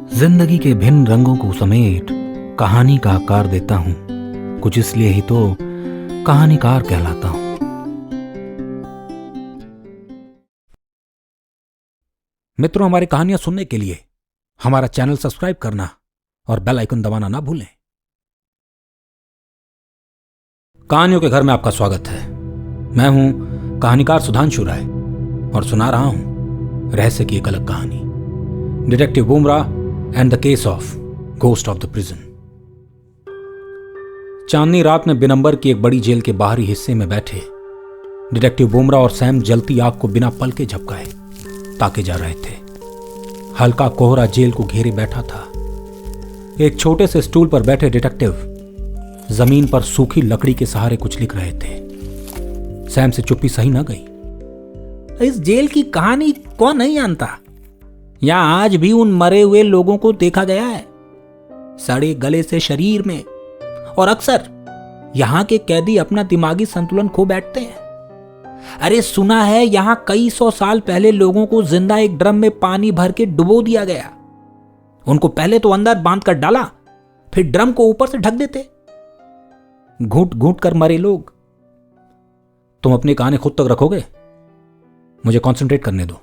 जिंदगी के भिन्न रंगों को समेट कहानी का आकार देता हूं, कुछ इसलिए ही तो कहानीकार कहलाता हूं। मित्रों, हमारी कहानियां सुनने के लिए हमारा चैनल सब्सक्राइब करना और बेल आइकन दबाना ना भूलें। कहानियों के घर में आपका स्वागत है। मैं हूं कहानीकार सुधांशु राय और सुना रहा हूं रहस्य की एक अलग कहानी, detective Bumrah and the case of ghost of the prison. चांदनी रात में बिनंबर की एक बड़ी जेल के बाहरी हिस्से में बैठे डिटेक्टिव बुमराह और सैम जलती आग को बिना पल के झपकाए ताके जा रहे थे। हल्का कोहरा जेल को घेरे बैठा था। एक छोटे से स्टूल पर बैठे डिटेक्टिव जमीन पर सूखी लकड़ी के सहारे कुछ लिख रहे थे। सैम से चुप्पी सही न गई। इस जेल की कहानी कौन नहीं जानता। यहां आज भी उन मरे हुए लोगों को देखा गया है, सड़े गले से शरीर में, और अक्सर यहां के कैदी अपना दिमागी संतुलन खो बैठते हैं। अरे सुना है यहां कई 100 साल पहले लोगों को जिंदा एक ड्रम में पानी भर के डुबो दिया गया। उनको पहले तो अंदर बांध कर डाला, फिर ड्रम को ऊपर से ढक देते। घूट घूट कर मरे लोग। तुम अपनी कहानी खुद तक रखोगे? मुझे कंसंट्रेट करने दो।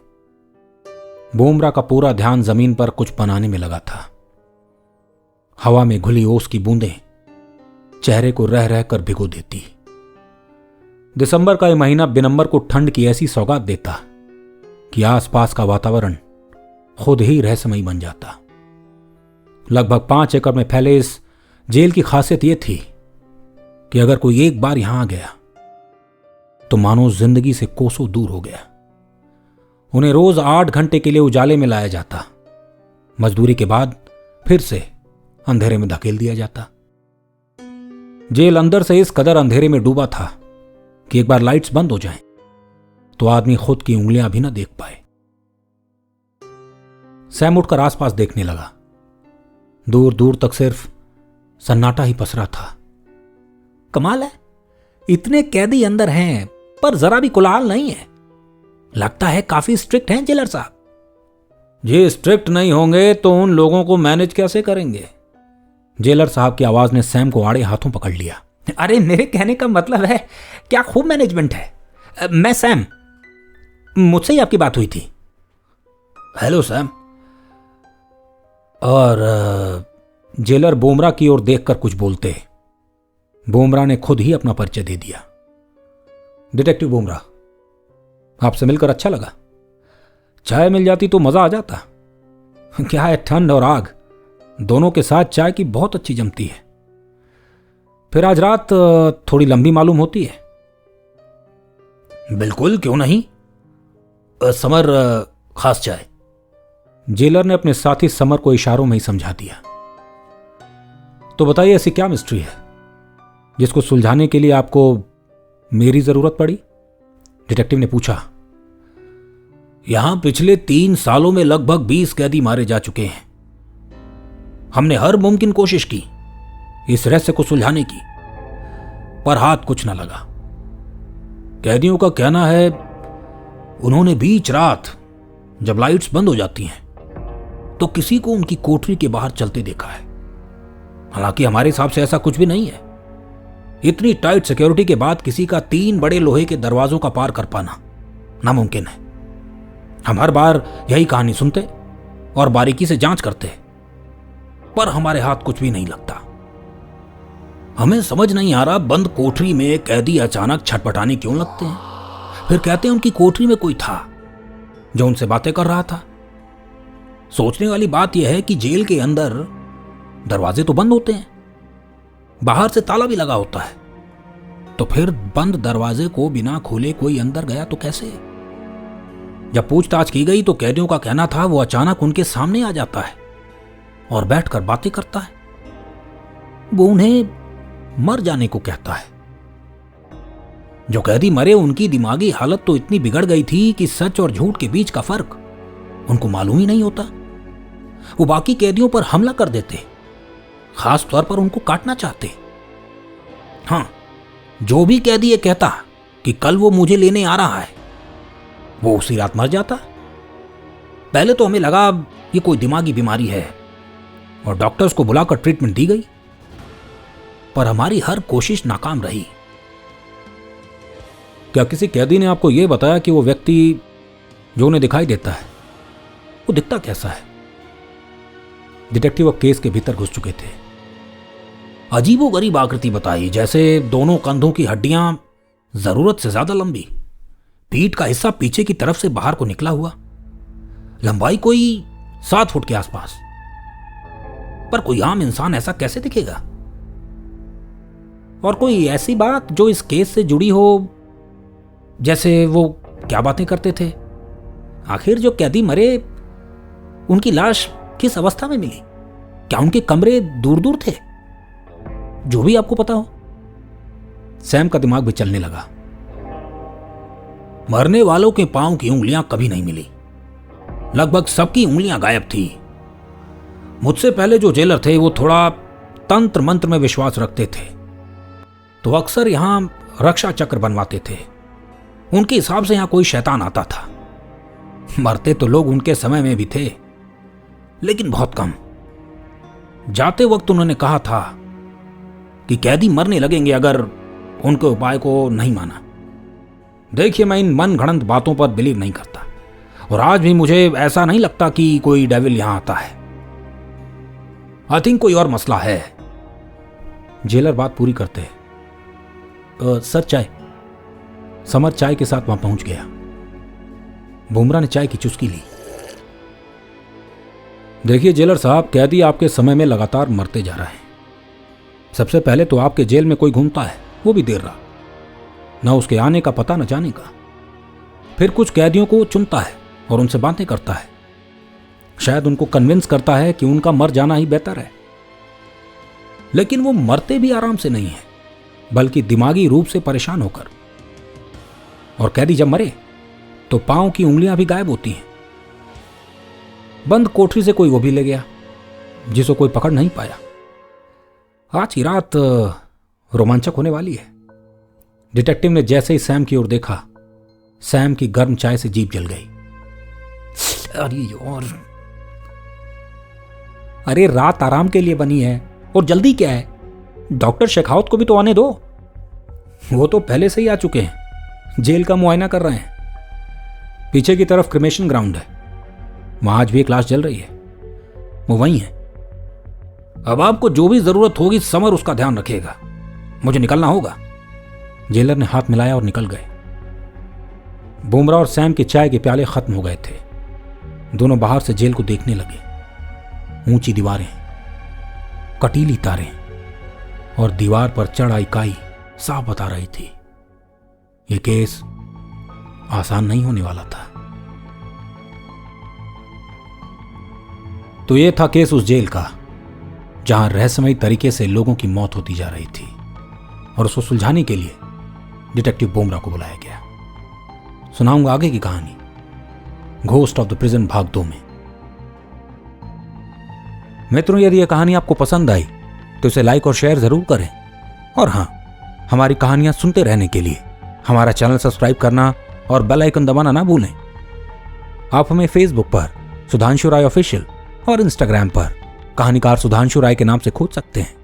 बुमराह का पूरा ध्यान जमीन पर कुछ बनाने में लगा था। हवा में घुली ओस की बूंदें चेहरे को रह रह कर भिगो देती। दिसंबर का यह महीना बिनंबर को ठंड की ऐसी सौगात देता कि आसपास का वातावरण खुद ही रहस्यमयी बन जाता। लगभग 5 एकड़ में फैले इस जेल की खासियत यह थी कि अगर कोई एक बार यहां आ गया तो मानो जिंदगी से कोसों दूर हो गया। उन्हें रोज 8 घंटे के लिए उजाले में लाया जाता। मजदूरी के बाद फिर से अंधेरे में धकेल दिया जाता। जेल अंदर से इस कदर अंधेरे में डूबा था कि एक बार लाइट्स बंद हो जाएं तो आदमी खुद की उंगलियां भी ना देख पाए। सैम उठकर आसपास देखने लगा। दूर दूर तक सिर्फ सन्नाटा ही पसरा था। कमाल है, इतने कैदी अंदर हैं पर जरा भी कोलाहल नहीं है। लगता है काफी स्ट्रिक्ट हैं जेलर साहब। ये स्ट्रिक्ट नहीं होंगे तो उन लोगों को मैनेज कैसे करेंगे? जेलर साहब की आवाज ने सैम को आड़े हाथों पकड़ लिया। अरे मेरे कहने का मतलब है क्या खूब मैनेजमेंट है। मैं सैम, मुझसे ही आपकी बात हुई थी। Hello Sam. और जेलर बुमराह की ओर देखकर कुछ बोलते बुमराह ने खुद ही अपना परिचय दे दिया। डिटेक्टिव बुमराह, आपसे मिलकर अच्छा लगा। चाय मिल जाती तो मजा आ जाता। क्या है, ठंड और आग दोनों के साथ चाय की बहुत अच्छी जमती है। फिर आज रात थोड़ी लंबी मालूम होती है। बिल्कुल, क्यों नहीं। समर, खास चाय। जेलर ने अपने साथी समर को इशारों में ही समझा दिया। तो बताइए, ऐसी क्या मिस्ट्री है जिसको सुलझाने के लिए आपको मेरी जरूरत पड़ी? डिटेक्टिव ने पूछा। यहां पिछले 3 सालों में लगभग 20 कैदी मारे जा चुके हैं। हमने हर मुमकिन कोशिश की इस रहस्य को सुलझाने की, पर हाथ कुछ न लगा। कैदियों का कहना है उन्होंने बीच रात जब लाइट्स बंद हो जाती हैं तो किसी को उनकी कोठरी के बाहर चलते देखा है। हालांकि हमारे हिसाब से ऐसा कुछ भी नहीं है। इतनी टाइट सिक्योरिटी के बाद किसी का 3 बड़े लोहे के दरवाजों का पार कर पाना नामुमकिन है। हम हर बार यही कहानी सुनते और बारीकी से जांच करते, पर हमारे हाथ कुछ भी नहीं लगता। हमें समझ नहीं आ रहा बंद कोठरी में कैदी अचानक छटपटाने क्यों लगते हैं। फिर कहते हैं उनकी कोठरी में कोई था जो उनसे बातें कर रहा था। सोचने वाली बात यह है कि जेल के अंदर दरवाजे तो बंद होते हैं, बाहर से ताला भी लगा होता है, तो फिर बंद दरवाजे को बिना खोले कोई अंदर गया तो कैसे? जब पूछताछ की गई तो कैदियों का कहना था वो अचानक उनके सामने आ जाता है और बैठकर बातें करता है। वो उन्हें मर जाने को कहता है। जो कैदी मरे उनकी दिमागी हालत तो इतनी बिगड़ गई थी कि सच और झूठ के बीच का फर्क उनको मालूम ही नहीं होता। वो बाकी कैदियों पर हमला कर देते, खास तौर पर उनको काटना चाहते। हां, जो भी कैदी ये कहता कि कल वो मुझे लेने आ रहा है, वो उसी रात मर जाता। पहले तो हमें लगा ये कोई दिमागी बीमारी है और डॉक्टर्स को बुलाकर ट्रीटमेंट दी गई, पर हमारी हर कोशिश नाकाम रही। क्या किसी कैदी ने आपको यह बताया कि वो व्यक्ति जो उन्हें दिखाई देता है वो दिखता कैसा है? डिटेक्टिव अब केस के भीतर घुस चुके थे। अजीबोगरीब आकृति बताई, जैसे दोनों कंधों की हड्डियां जरूरत से ज्यादा लंबी, पीठ का हिस्सा पीछे की तरफ से बाहर को निकला हुआ, लंबाई कोई 7 फुट के आसपास। पर कोई आम इंसान ऐसा कैसे दिखेगा? और कोई ऐसी बात जो इस केस से जुड़ी हो, जैसे वो क्या बातें करते थे? आखिर जो कैदी मरे उनकी लाश किस अवस्था में मिली? क्या उनके कमरे दूर दूर थे? जो भी आपको पता हो। सैम का दिमाग भी चलने लगा। मरने वालों के पांव की उंगलियां कभी नहीं मिली, लगभग सबकी उंगलियां गायब थी। मुझसे पहले जो जेलर थे वो थोड़ा तंत्र मंत्र में विश्वास रखते थे, तो अक्सर यहां रक्षा चक्र बनवाते थे। उनके हिसाब से यहां कोई शैतान आता था। मरते तो लोग उनके समय में भी थे, लेकिन बहुत कम। जाते वक्त उन्होंने कहा था कि कैदी मरने लगेंगे अगर उनके उपाय को नहीं माना। देखिए, मैं इन मन घड़ंत बातों पर बिलीव नहीं करता, और आज भी मुझे ऐसा नहीं लगता कि कोई डेविल यहां आता है। आई थिंक कोई और मसला है। जेलर बात पूरी करते सर चाय। समर चाय के साथ वहां पहुंच गया। बुमरा ने चाय की चुस्की ली। देखिए जेलर साहब, कैदी आपके समय में लगातार मरते जा रहे हैं। सबसे पहले तो आपके जेल में कोई घूमता है, वो भी देर रात, न उसके आने का पता न जाने का। फिर कुछ कैदियों को चुनता है और उनसे बातें करता है। शायद उनको कन्विंस करता है कि उनका मर जाना ही बेहतर है। लेकिन वो मरते भी आराम से नहीं है, बल्कि दिमागी रूप से परेशान होकर। और कैदी जब मरे तो पांव की उंगलियां भी गायब होती हैं। बंद कोठरी से कोई वो भी ले गया जिसको कोई पकड़ नहीं पाया। आज की रात रोमांचक होने वाली है। डिटेक्टिव ने जैसे ही सैम की ओर देखा, सैम की गर्म चाय से जीभ जल गई। अरे रात आराम के लिए बनी है, और जल्दी क्या है? डॉक्टर शेखावत को भी तो आने दो। वो तो पहले से ही आ चुके हैं, जेल का मुआयना कर रहे हैं। पीछे की तरफ क्रिमेशन ग्राउंड है, वहां आज भी एक लाश जल रही है, वो वहीं है। अब आपको जो भी जरूरत होगी समर उसका ध्यान रखेगा। मुझे निकलना होगा। जेलर ने हाथ मिलाया और निकल गए। बुमरा और सैम के चाय के प्याले खत्म हो गए थे। दोनों बाहर से जेल को देखने लगे। ऊंची दीवारें, कटीली तारें और दीवार पर चढ़ इकाई साफ बता रही थी यह केस आसान नहीं होने वाला था। तो यह था केस उस जेल का जहां रहस्यमयी तरीके से लोगों की मौत होती जा रही थी, और उसको सुलझाने के लिए डिटेक्टिव बुमरा को बुलाया गया। सुनाऊंगा आगे की कहानी घोस्ट ऑफ द प्रिजन भाग 2 में। मित्रों, यदि यह कहानी आपको पसंद आई तो इसे लाइक और शेयर जरूर करें, और हां, हमारी कहानियां सुनते रहने के लिए हमारा चैनल सब्सक्राइब करना और बेल आइकन दबाना ना भूलें। आप हमें फेसबुक पर सुधांशु राय ऑफिशियल और इंस्टाग्राम पर कहानीकार सुधांशु राय के नाम से खोज सकते हैं।